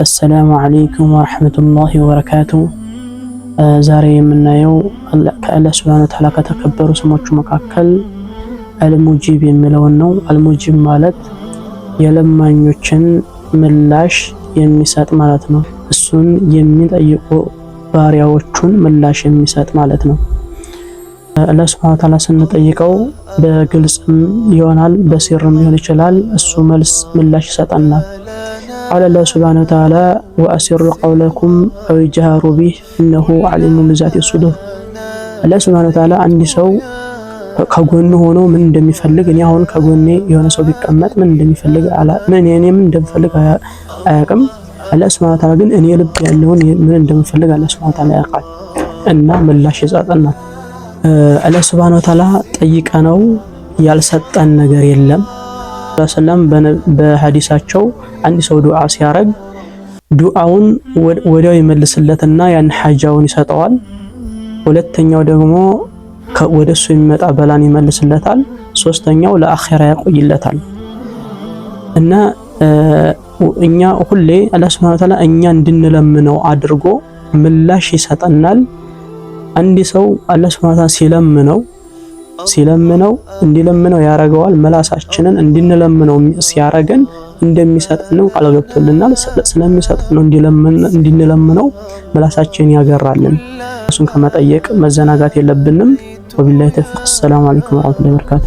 السلام عليكم ورحمة الله وبركاته. ዛሬ የምናየው ከአላህ ሱብሓነሁ ወተዓላ ከተከበሩ ስሞቹ መካከል አልሙጂብ የሚለውን ነው። አልሙጂብ ማለት የለማኞችን ምላሽ የሚሰጥ ማለት ነው። እሱን የሚጠይቁ ባሪያዎቹን ምላሽ የሚሰጥ ማለት ነው። አላህ ሱብሓነሁ ወተዓላ ስንጠይቀው በግልጽም ይሆናል በሲርም ሊሆን ይችላል። እሱ ምላሽ ይሰጠናል። قال الله سبحانه وتعالى وأسروا قولكم أو اجهروا به إنه عليم بذات الصدور። الله سبحانه وتعالى عندي ሰው ከጎኑ ሆኖ ምን እንደሚፈልግ እኔ አሁን ከጎኔ የሆነ ሰው ቢቀመጥ ምን እንደሚፈልግ ምን እንደምፈልግ አያውቅም። አላህ ሱብሓነሁ ወተዓላ ግን እኔ ልብ ያለውን ምን እንደምፈልግ አላህ ሱብሓነሁ ወተዓላ ያውቃል እና ምላሽ ይሰጠናል። አላህ ሱብሓነሁ ወተዓላ ጠይቀነው ያልሰጠን ነገር የለም። ሰለም በሐዲሳቸው አንድ ሰው ዱዓ ሲያረግ ዱዓውን ወዲያው ይመልስለትና ያን ሐጃውን ይሰጠዋል። ሁለተኛው ደግሞ ወደሱ የሚመጣ በላን ይመልስለታል። ሶስተኛው ለአኺራ ያቆይለታል። እና እኛ ሁሌ አላህ ሱብሓነሁ ወተዓላ እኛ እንድንለምነው አድርጎ ምላሽ ይሰጠናል። አንድ ሰው አላህ ሱብሓነሁ ወተዓላ ሲለምነው እንዲለምነው ያረጋዋል። መላሳችንን እንድንለምነው ሲያረገን እንደሚሰጠን ቃል ገብቶልናል። ስለሚሰጠን ነው እንድንለምነው መላሳችን ያገራልን። እሱን ከመጠየቅ መዘናጋት የለብንም። ወቢላሂ ተውፊቅ። ሰላም አለይኩም ወራህመቱላሂ ወበረካቱ።